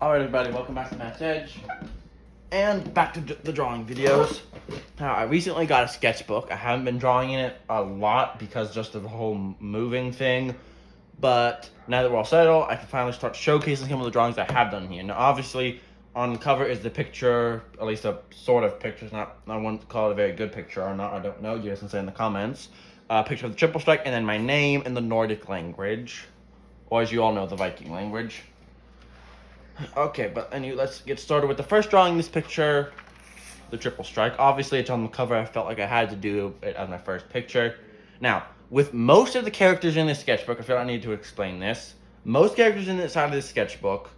Alright everybody, welcome back to Matt's Edge, and back to the drawing videos. Now, I recently got a sketchbook. I haven't been drawing in it a lot because just of the whole moving thing, but now that we're all settled, I can finally start showcasing some of the drawings I have done here. Now, obviously, on the cover is the picture, at least a sort of picture. It's not, I wouldn't call it a very good picture or not, I don't know. You guys can say in the comments. Picture of the Triple Strike, and then my name in the Nordic language, or as you all know, the Viking language. Okay, but anyway, let's get started with the first drawing in this picture, the Triple Strike. Obviously, it's on the cover. I felt like I had to do it as my first picture. Now, with most of the characters in this sketchbook, I feel I need to explain this. Most characters in this side of this sketchbook,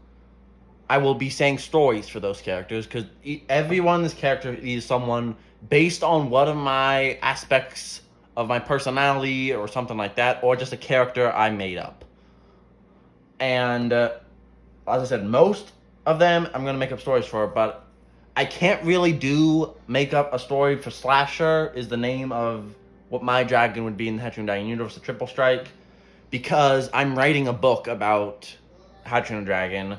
I will be saying stories for those characters, because everyone in this character is someone based on one of my aspects of my personality or something like that, or just a character I made up. And as I said, most of them I'm going to make up stories for, but I can't really make up a story for Slasher, is the name of what my dragon would be in the Hatching Dragon universe, the Triple Strike, because I'm writing a book about Hatching Dragon,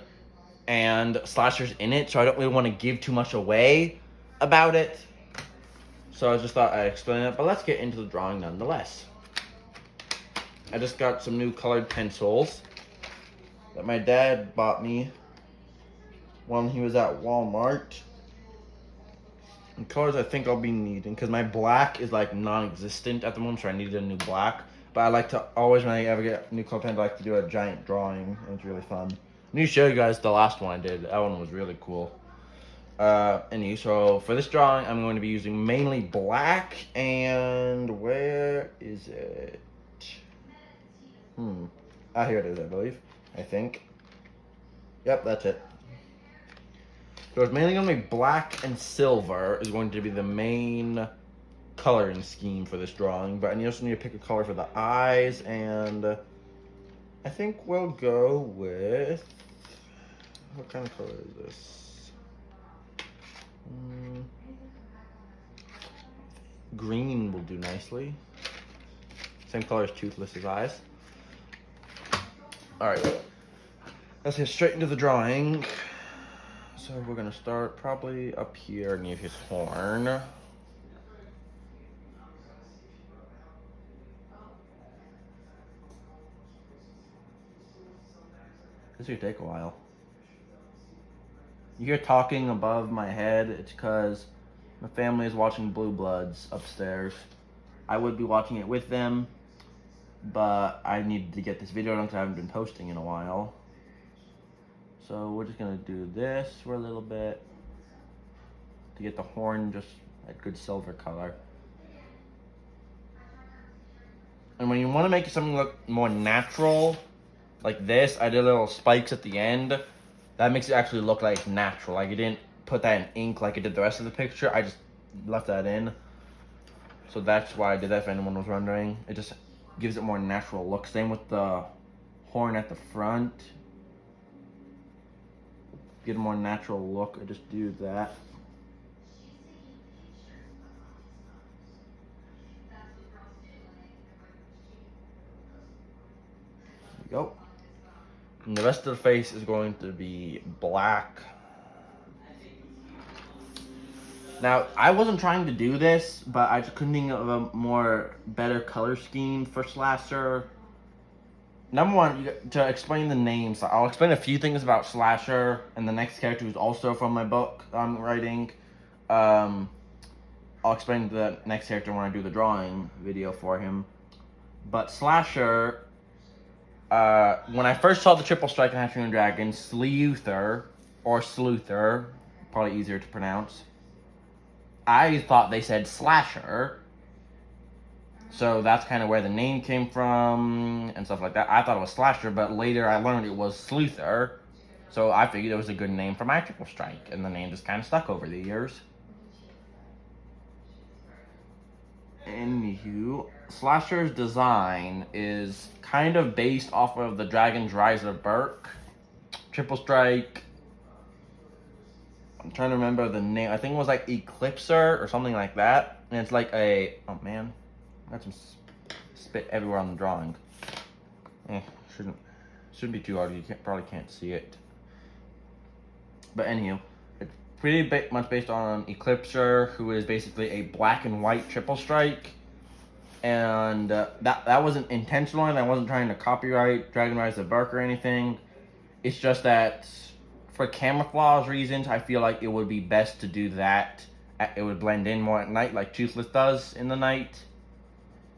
and Slasher's in it, so I don't really want to give too much away about it. So I just thought I'd explain it, but let's get into the drawing nonetheless. I just got some new colored pencils that my dad bought me when he was at Walmart. And colors I think I'll be needing, because my black is like non-existent at the moment, so I needed a new black. But I like to always, when I ever get new color pens, I like to do a giant drawing, and it's really fun. I need to show you guys the last one I did. That one was really cool. Anyway, so for this drawing, I'm going to be using mainly black, and where is it? Here it is, I believe. I think. Yep, that's it. So it's mainly going to be black and silver is going to be the main coloring scheme for this drawing, but I also need to pick a color for the eyes, and I think we'll go with, what kind of color is this? Green will do nicely. Same color as Toothless's eyes. Alright, let's get straight into the drawing. So we're gonna start probably up here near his horn. This should take a while. You hear talking above my head, it's because my family is watching Blue Bloods upstairs. I would be watching it with them, but I needed to get this video done because I haven't been posting in a while. So we're just gonna do this for a little bit to get the horn just a good silver color. And when you want to make something look more natural, like this, I did little spikes at the end. That makes it actually look like natural. Like, I didn't put that in ink like I did the rest of the picture. I just left that in. So that's why I did that, if anyone was wondering. It just gives it more natural look. Same with the horn at the front. Get a more natural look. I just do that. There we go. And the rest of the face is going to be black. Now, I wasn't trying to do this, but I just couldn't think of a better color scheme for Slasher. Number one, to explain the names, I'll explain a few things about Slasher and the next character who's also from my book I'm writing. I'll explain the next character when I do the drawing video for him. But Slasher, when I first saw the Triple Strike and Hatching Dragon, Sleuther, or Sleuther, probably easier to pronounce, I thought they said Slasher. So that's kind of where the name came from and stuff like that. I thought it was Slasher, but later I learned it was Sleuther. So I figured it was a good name for my Triple Strike, and the name just kind of stuck over the years. Anywho, Slasher's design is kind of based off of the Dragon's Rise of Berk. Triple Strike, I'm trying to remember the name. I think it was like Eclipser or something like that. And it's like a, oh man, I got some spit everywhere on the drawing. Shouldn't be too hard. You probably can't see it. But anywho, it's pretty much based on Eclipser, who is basically a black and white triple strike. And that wasn't intentional, and I wasn't trying to copyright Dragon Rise the Burk or anything. It's just that for camouflage reasons, I feel like it would be best to do that. It would blend in more at night, like Toothless does in the night.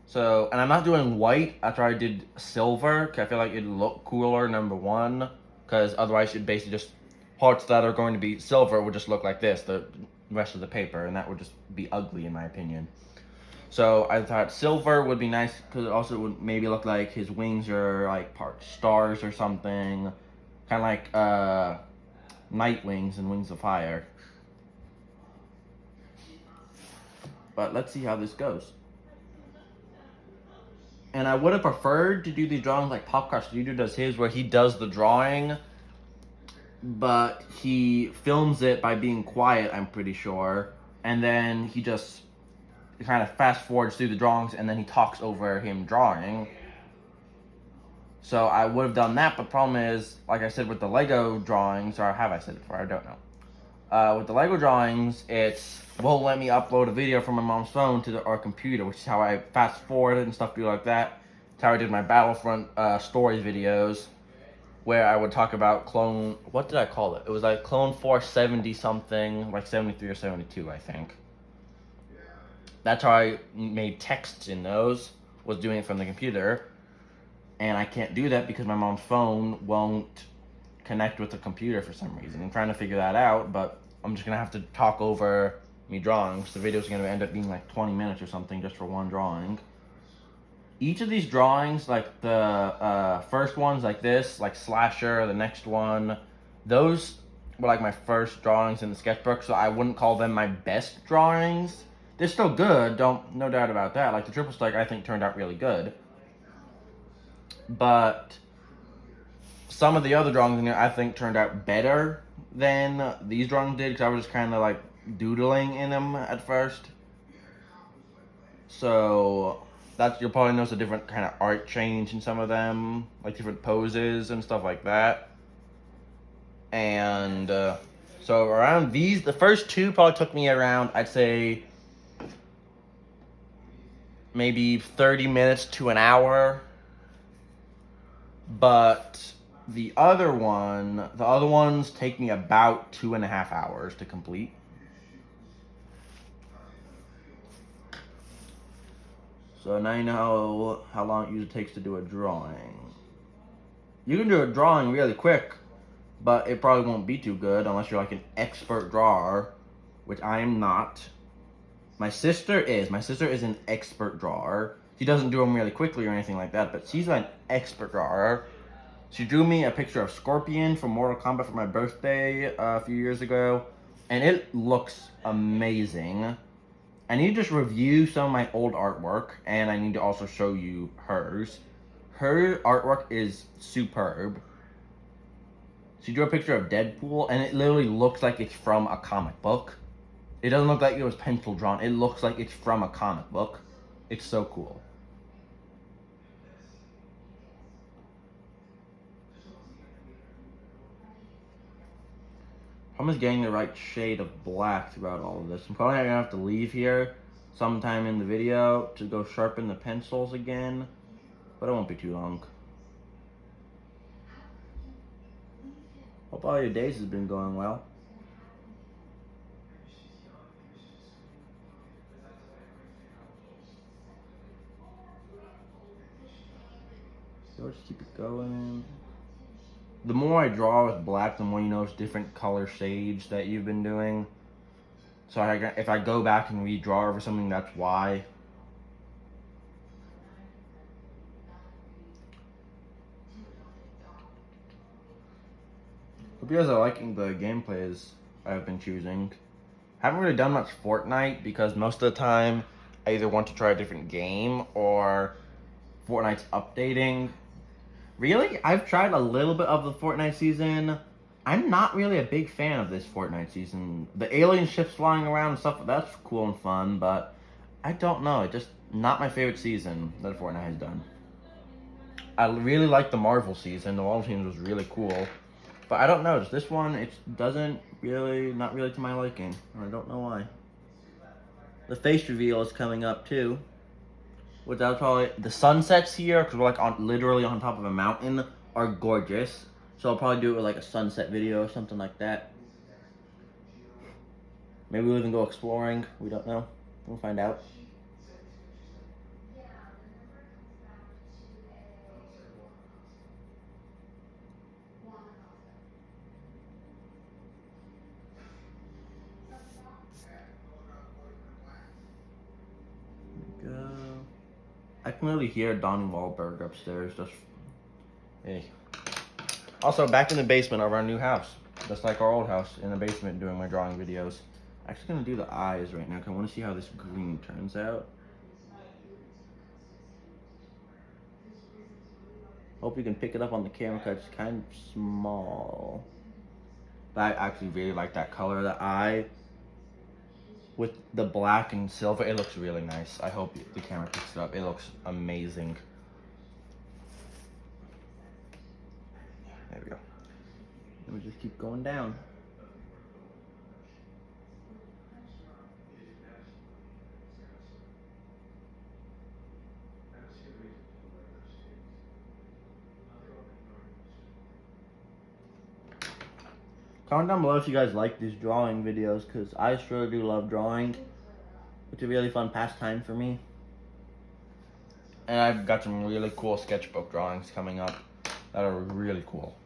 So, and I'm not doing white after I did silver, because I feel like it'd look cooler, number one. Because otherwise, you'd basically just, parts that are going to be silver would just look like this, the rest of the paper, and that would just be ugly in my opinion. So I thought silver would be nice, because it also would maybe look like his wings are like part stars or something. Kind of like Night Wings and Wings of Fire. But let's see how this goes. And I would have preferred to do these drawings like Popcar Studio does his, where he does the drawing, but he films it by being quiet, I'm pretty sure. And then he just kind of fast forwards through the drawings, and then he talks over him drawing. So I would have done that, but the problem is, like I said with the Lego drawings, or have I said it before? I don't know. With the Lego drawings, it won't let me upload a video from my mom's phone to our computer, which is how I fast forwarded and stuff like that. It's how I did my Battlefront story videos, where I would talk about Clone, what did I call it? It was like Clone Force 70 something, like 73 or 72, I think. That's how I made texts in those, was doing it from the computer. And I can't do that because my mom's phone won't connect with the computer for some reason. I'm trying to figure that out, but I'm just going to have to talk over me drawing. So the video's going to end up being like 20 minutes or something just for one drawing. Each of these drawings, like the first ones like this, like Slasher, the next one, those were like my first drawings in the sketchbook, so I wouldn't call them my best drawings. They're still good, no doubt about that. Like the Triple Stryke, I think turned out really good. But some of the other drawings in here, I think, turned out better than these drawings did, because I was just kind of like doodling in them at first. So you'll probably notice a different kind of art change in some of them, like different poses and stuff like that. And so around these, the first two probably took me around, I'd say, maybe 30 minutes to an hour. But the other ones take me about 2.5 hours to complete. So now you know how long it usually takes to do a drawing. You can do a drawing really quick, but it probably won't be too good unless you're like an expert drawer, which I am not. My sister is. My sister is an expert drawer. She doesn't do them really quickly or anything like that, but she's an expert drawer. She drew me a picture of Scorpion from Mortal Kombat for my birthday a few years ago, and it looks amazing. I need to just review some of my old artwork, and I need to also show you hers. Her artwork is superb. She drew a picture of Deadpool, and it literally looks like it's from a comic book. It doesn't look like it was pencil drawn. It looks like it's from a comic book. It's so cool. I'm just getting the right shade of black throughout all of this. I'm probably gonna have to leave here sometime in the video to go sharpen the pencils again, but it won't be too long. Hope all your days has been going well. So just keep it going. The more I draw with black, the more you notice different color shades that you've been doing. So if I go back and redraw over something, that's why. Hope you guys are liking the gameplays I've been choosing. Haven't really done much Fortnite because most of the time I either want to try a different game or Fortnite's updating. Really? I've tried a little bit of the Fortnite season. I'm not really a big fan of this Fortnite season. The alien ships flying around and stuff, that's cool and fun, but I don't know. It's just not my favorite season that Fortnite has done. I really like the Marvel season. The Marvel season was really cool. But I don't know, this one, it doesn't really, not really to my liking. I don't know why. The face reveal is coming up too. Which I'll probably, the sunsets here, because we're like literally on top of a mountain, are gorgeous. So I'll probably do it with like a sunset video or something like that. Maybe we'll even go exploring. We don't know. We'll find out. Go. I can really hear Donnie Wahlberg upstairs. Just hey. Also, back in the basement of our new house, just like our old house, in the basement doing my drawing videos. I'm actually gonna do the eyes right now because I want to see how this green turns out. Hope you can pick it up on the camera because it's kind of small. But I actually really like that color of the eye. With the black and silver, it looks really nice. I hope the camera picks it up. It looks amazing. There we go. Let me just keep going down. Comment down below if you guys like these drawing videos, because I sure do love drawing. It's a really fun pastime for me. And I've got some really cool sketchbook drawings coming up that are really cool.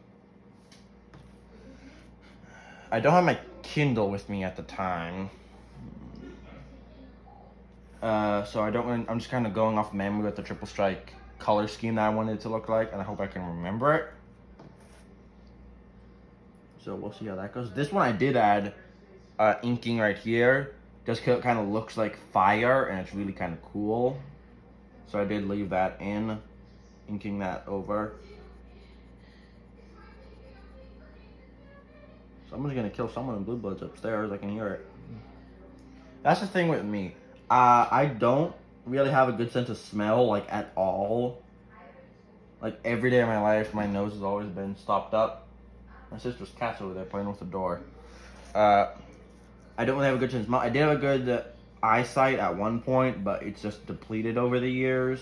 I don't have my Kindle with me at the time. So I'm just kind of going off memory with the Triple Stryke color scheme that I wanted it to look like, and I hope I can remember it. So we'll see how that goes. This one I did add inking right here. Just kind of looks like fire, and it's really kind of cool. So I did leave that in, inking that over. Someone's gonna kill someone in Blue Bloods upstairs. I can hear it. That's the thing with me. I don't really have a good sense of smell, like, at all. Like, every day of my life, my nose has always been stopped up. My sister's cat's over there playing with the door. I don't really have a good sense of smell. I did have a good eyesight at one point, but it's just depleted over the years.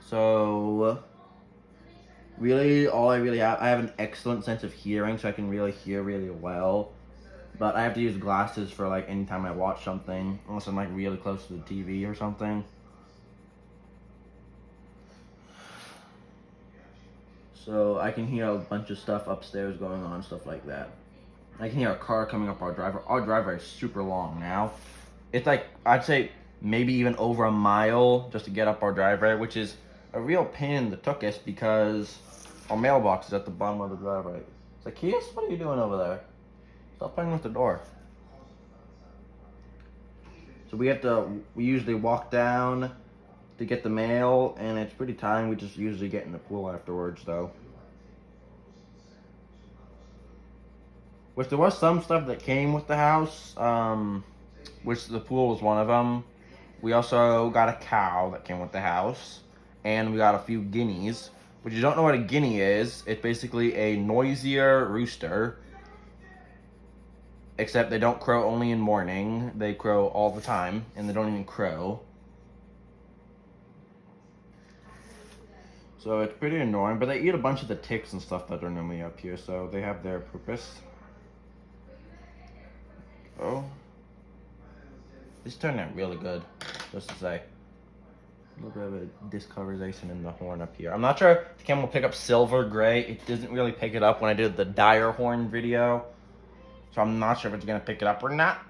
So, really, all I really have, I have an excellent sense of hearing, so I can really hear really well. But I have to use glasses for, like, anytime I watch something, unless I'm, like, really close to the TV or something. So I can hear a bunch of stuff upstairs going on, stuff like that. I can hear a car coming up our driveway. Our driveway is super long now. It's like, I'd say maybe even over a mile just to get up our driveway, which is a real pain in the tuchus because our mailbox is at the bottom of the driveway. It's like, Kias, what are you doing over there? Stop playing with the door. So we usually walk down to get the mail, and it's pretty tiring. We just usually get in the pool afterwards, though. Which there was some stuff that came with the house, which the pool was one of them. We also got a cow that came with the house, and we got a few guineas. But you don't know what a guinea is, it's basically a noisier rooster, except they don't crow only in morning. They crow all the time, and they don't even crow. So it's pretty annoying, but they eat a bunch of the ticks and stuff that are normally up here, so they have their purpose. Oh. This turned out really good, just to say. A little bit of a discolorization in the horn up here. I'm not sure if the camera will pick up silver gray. It doesn't really pick it up when I did the dire horn video. So I'm not sure if it's going to pick it up or not,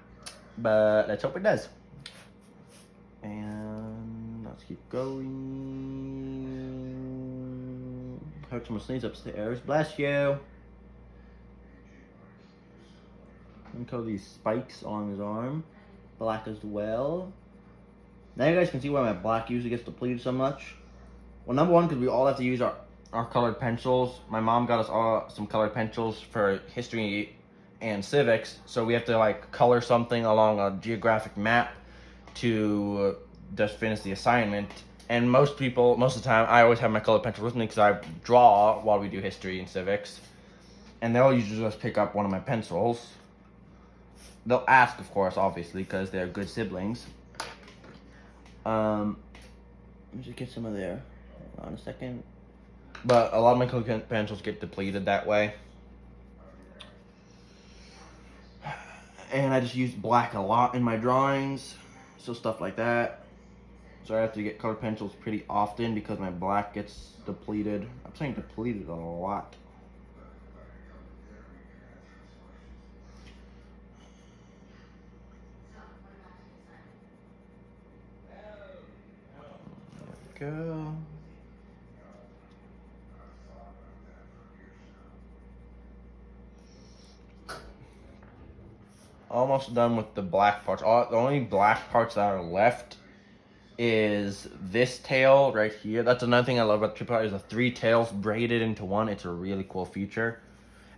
but let's hope it does. And let's keep going. Heard someone sneeze upstairs. Bless you. And color these spikes on his arm. Black as well. Now you guys can see why my black usually gets depleted so much. Well, number one, because we all have to use our colored pencils. My mom got us all some colored pencils for history and civics, so we have to like color something along a geographic map to just finish the assignment. And most of the time, I always have my colored pencils with me because I draw while we do history and civics. And they'll usually just pick up one of my pencils. They'll ask, of course, obviously, because they're good siblings. Let me just get some of there. Hold on a second. But a lot of my colored pencils get depleted that way. And I just use black a lot in my drawings. So stuff like that. So I have to get colored pencils pretty often because my black gets depleted. I'm saying depleted a lot. There we go. Almost done with the black parts. The only black parts that are left is this tail right here. That's another thing I love about the Triple Stryke is the 3 tails braided into one. It's a really cool feature.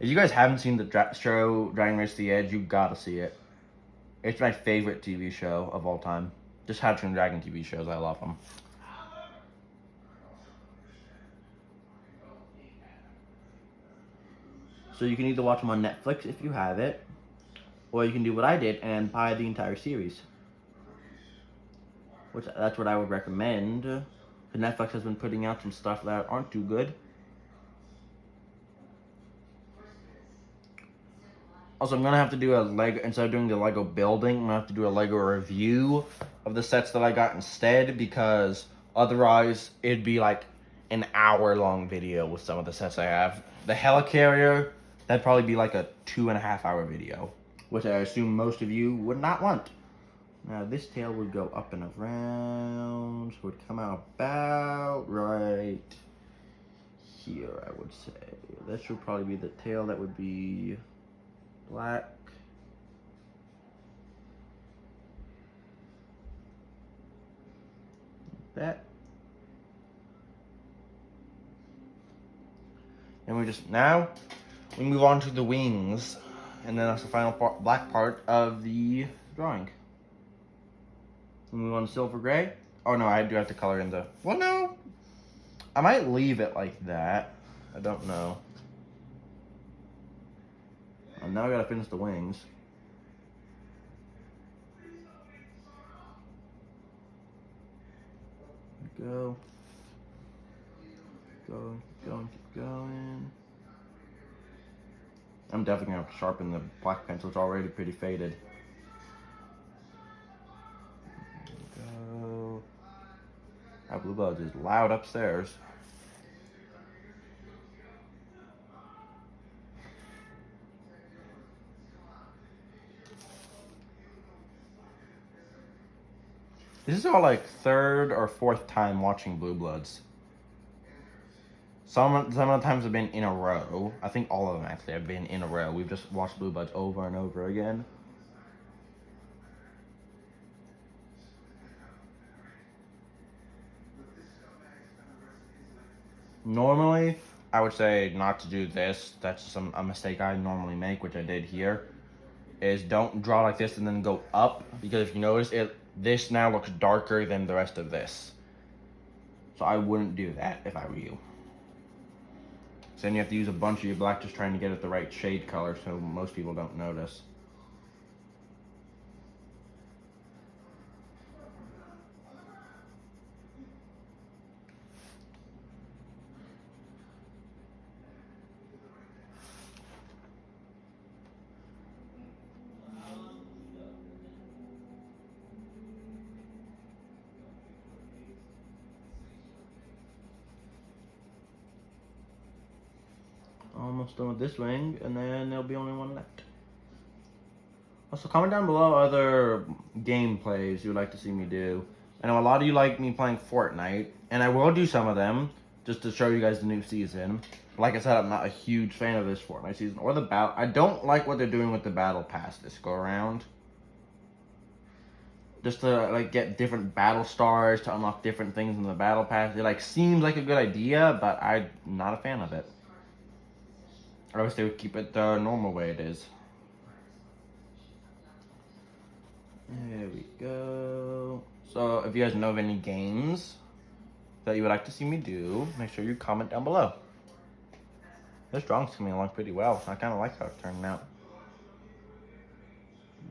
If you guys haven't seen the show Dragon Race to the Edge, you gotta see it. It's my favorite TV show of all time. Just How to Train Dragon TV shows, I love them. So you can either watch them on Netflix if you have it, or you can do what I did and buy the entire series. That's what I would recommend. Netflix has been putting out some stuff that aren't too good. Also, I'm gonna have to do a Lego, instead of doing the Lego building, I'm gonna have to do a Lego review of the sets that I got instead, because otherwise it'd be like an hour-long video with some of the sets I have. The helicarrier, that'd probably be like a 2.5-hour video, which I assume most of you would not want. Now this tail would go up and around, so it would come out about right here, I would say. That should probably be the tail that would be black. Like that. And we move on to the wings, and then that's the final black part of the drawing. We move on to silver gray. Oh no, I do have to color in the, well no, I might leave it like that. I don't know. And now I gotta finish the wings. Go. Go, keep going, keep going. I'm definitely gonna have to sharpen the black pencil. It's already pretty faded. Go. Our blue buzz is loud upstairs. This is our like 3rd or 4th time watching Blue Bloods. Some of the times have been in a row. I think all of them actually have been in a row. We've just watched Blue Bloods over and over again. Normally, I would say not to do this. That's a mistake I normally make, which I did here. Is don't draw like this and then go up, because if you notice this now looks darker than the rest of this. So I wouldn't do that if I were you. So then you have to use a bunch of your black just trying to get it the right shade color so most people don't notice. Almost done with this wing, and then there'll be only one left. Also, comment down below other gameplays you would like to see me do. I know a lot of you like me playing Fortnite, and I will do some of them, just to show you guys the new season. Like I said, I'm not a huge fan of this Fortnite season, or the battle. I don't like what they're doing with the battle pass this go around. Just to like get different battle stars, to unlock different things in the battle pass. It like seems like a good idea, but I'm not a fan of it. I wish they would keep it the normal way it is. There we go. So, if you guys know of any games that you would like to see me do, make sure you comment down below. This drawing's coming along pretty well. I kind of like how it's turning out.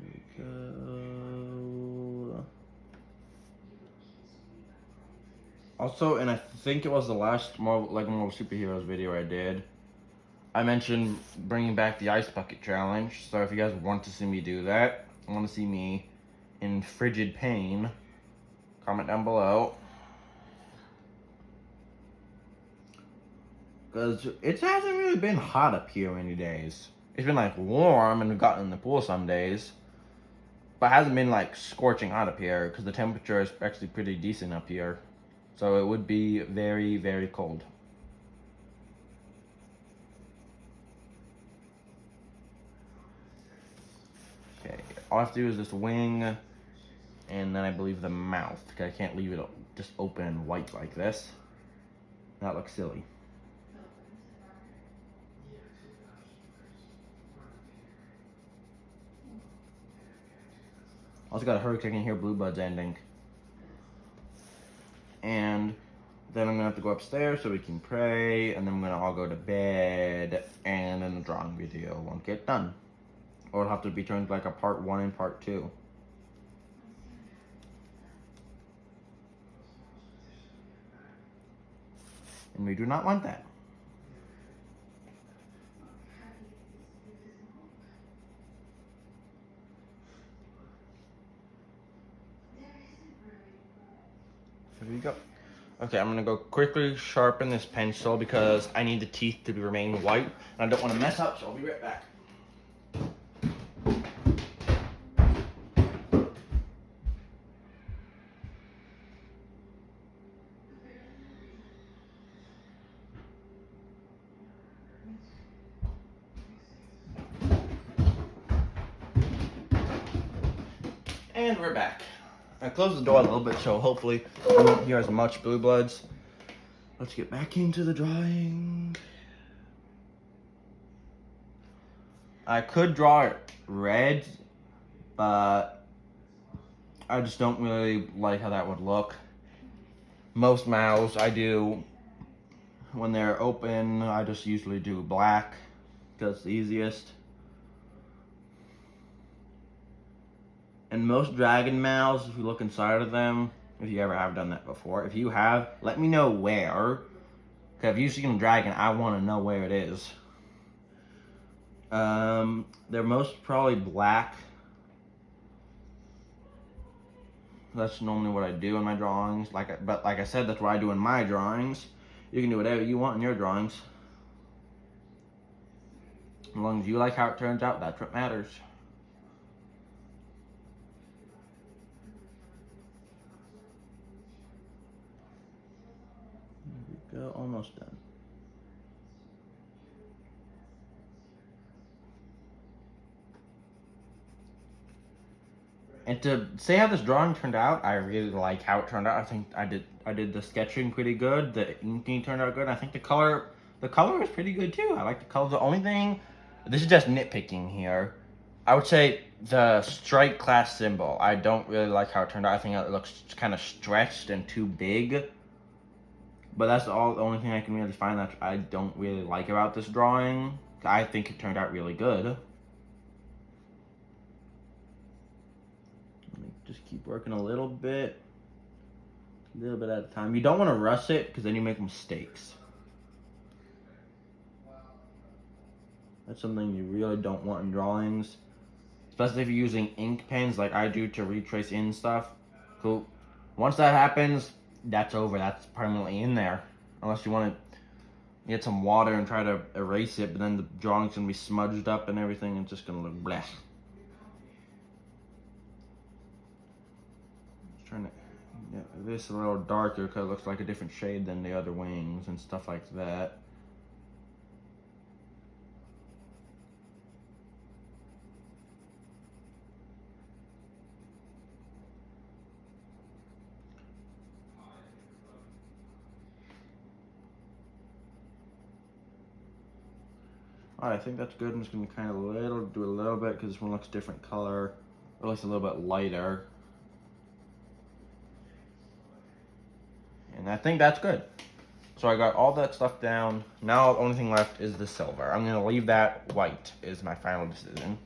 There we go. Also, and I think it was the last Marvel Superheroes video I did, I mentioned bringing back the Ice Bucket Challenge. So if you guys want to see me do that, want to see me in frigid pain, comment down below. Because it hasn't really been hot up here any days. It's been like warm and we've gotten in the pool some days. But it hasn't been like scorching hot up here because the temperature is actually pretty decent up here. So it would be very, very cold. Okay, all I have to do is this wing and then I believe the mouth. Because I can't leave it just open and white like this. That looks silly. Also got a hurricane in here, Blue Blood's ending. And then I'm gonna have to go upstairs so we can pray, and then we're gonna all go to bed, and then the drawing video won't get done. Or it'll have to be turned like a part 1 and part 2. And we do not want that. Here we go. Okay, I'm gonna go quickly sharpen this pencil because I need the teeth to remain white and I don't want to mess up, so I'll be right back. And we're back. I closed the door a little bit, so hopefully you won't hear as much Blue Bloods. Let's get back into the drawing. I could draw it red, but I just don't really like how that would look. Most mouths I do, when they're open, I just usually do black, because it's the easiest. And most dragon mouths, if you look inside of them, if you ever have done that before, if you have, let me know where. Because if you've seen a dragon, I want to know where it is. They're most probably black. That's normally what I do in my drawings. But like I said, that's what I do in my drawings. You can do whatever you want in your drawings. As long as you like how it turns out, that's what matters. There we go, almost done. And to say how this drawing turned out, I really like how it turned out. I think I did the sketching pretty good. The inking turned out good. I think the color is pretty good too. I like the color. The only thing, this is just nitpicking here, I would say the strike class symbol. I don't really like how it turned out. I think it looks kind of stretched and too big. But that's the only thing I can really find that I don't really like about this drawing. I think it turned out really good. Just keep working a little bit at a time. You don't want to rush it because then you make mistakes. That's something you really don't want in drawings, especially if you're using ink pens like I do to retrace in stuff. Cool. Once that happens, that's over. That's permanently in there. Unless you want to get some water and try to erase it, but then the drawing's going to be smudged up and everything. It's just going to look bleh. Trying to get this a little darker because it looks like a different shade than the other wings and stuff like that. Alright, I think that's good. I'm just going to kind of do a little bit because this one looks different color, or at least a little bit lighter. And I think that's good. So I got all that stuff down. Now the only thing left is the silver. I'm going to leave that white is my final decision.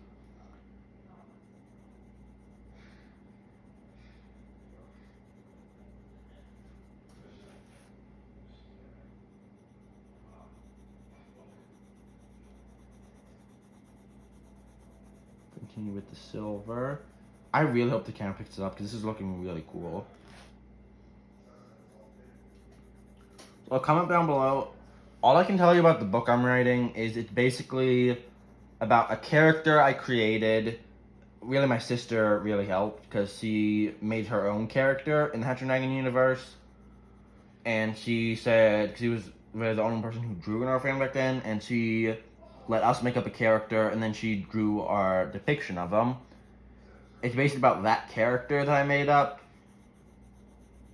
Continue with the silver. I really hope the camera picks it up because this is looking really cool. So comment down below. All I can tell you about the book I'm writing is it's basically about a character I created. Really, my sister really helped because she made her own character in the Hatcher Dragon universe. And she said, because she was really the only person who drew in our family back then, and she let us make up a character, and then she drew our depiction of them. It's basically about that character that I made up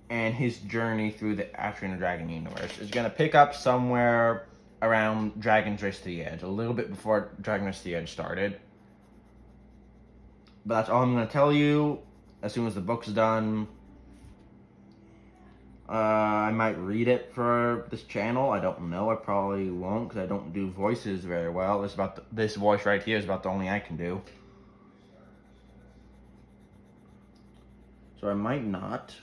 and his journey through the Hatcher the Dragon universe. It's going to pick up somewhere around Dragon's Race to the Edge, a little bit before Dragon's Race to the Edge started. But that's all I'm going to tell you. As soon as the book's done, I might read it for this channel. I don't know. I probably won't because I don't do voices very well. It's about this voice right here is about the only I can do. So I might not.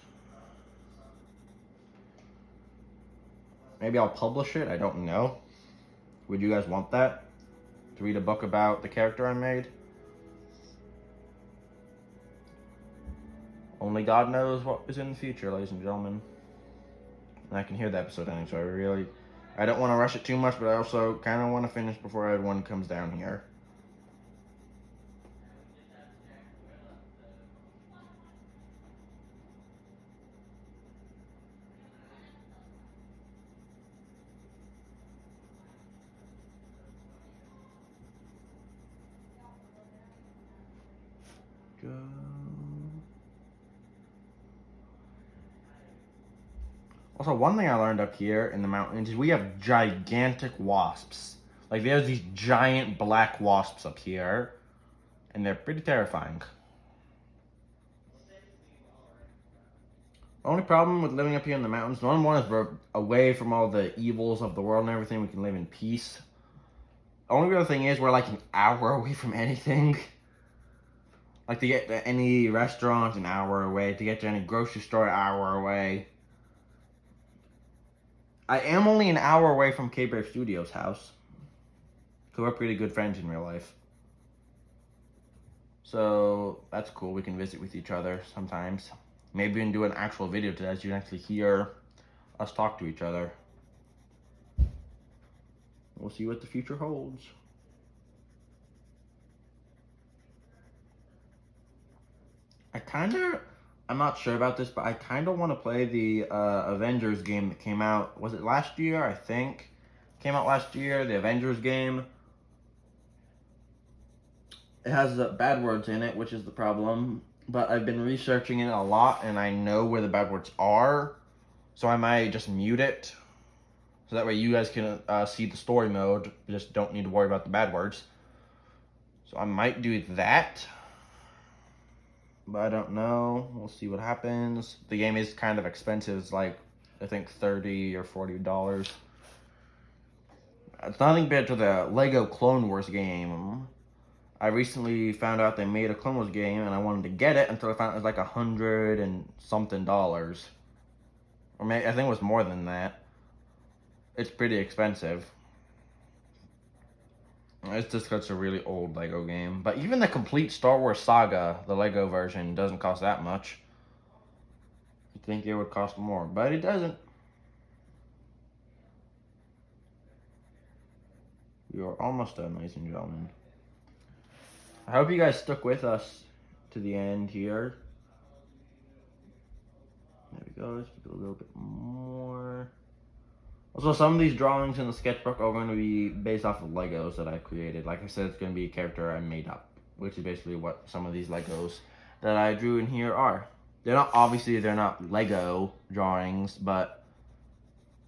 Maybe I'll publish it. I don't know. Would you guys want that? To read a book about the character I made? Only God knows what is in the future, ladies and gentlemen. And I can hear the episode ending, so I don't want to rush it too much, but I also kind of want to finish before everyone comes down here. Go. Also, one thing I learned up here in the mountains is we have gigantic wasps. Like, there's these giant black wasps up here, and they're pretty terrifying. The only problem with living up here in the mountains, the only one is we're away from all the evils of the world and everything. We can live in peace. The only real thing is we're like an hour away from anything. Like, to get to any restaurant, an hour away. To get to any grocery store, an hour away. I am only an hour away from K-Brave Studios' house. So we're pretty good friends in real life. So that's cool. We can visit with each other sometimes. Maybe we can do an actual video to that so you can actually hear us talk to each other. We'll see what the future holds. I'm not sure about this, but I kind of want to play the Avengers game that came out. Was it last year? I think. Came out last year, the Avengers game. It has bad words in it, which is the problem. But I've been researching it a lot, and I know where the bad words are. So I might just mute it. So that way you guys can see the story mode. You just don't need to worry about the bad words. So I might do that. But I don't know. We'll see what happens. The game is kind of expensive. It's like, I think $30 or $40. It's nothing compared to the Lego Clone Wars game. I recently found out they made a Clone Wars game, and I wanted to get it until I found it was like $100 and something. Or maybe, I think it was more than that. It's pretty expensive. It's just because it's a really old Lego game. But even the complete Star Wars saga, the Lego version, doesn't cost that much. You'd think it would cost more, but it doesn't. We are almost done, ladies and gentlemen. I hope you guys stuck with us to the end here. There we go. Let's make it a little bit more. Also, some of these drawings in the sketchbook are going to be based off of Legos that I created. Like I said, it's going to be a character I made up, which is basically what some of these Legos that I drew in here are. They're not Lego drawings, but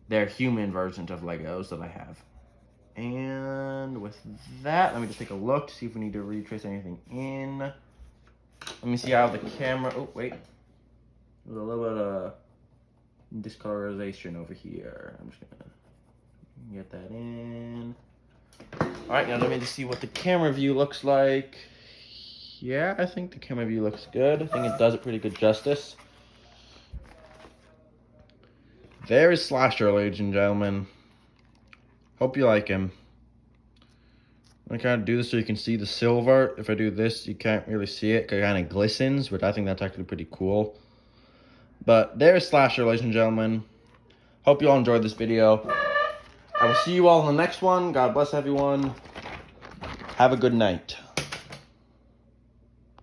they're human versions of Legos that I have. And with that, let me just take a look to see if we need to retrace anything in. Let me see how the camera, oh wait. There's a little bit of discolorization over here. I'm just gonna get that in. Alright, now let me just see what the camera view looks like. Yeah, I think the camera view looks good. I think it does it pretty good justice. There is Slasher, ladies and gentlemen. Hope you like him. I'm gonna kind of do this so you can see the silver. If I do this, you can't really see it because it kind of glistens, but I think that's actually pretty cool. But there's Slasher, ladies and gentlemen. Hope you all enjoyed this video. I will see you all in the next one. God bless everyone. Have a good night.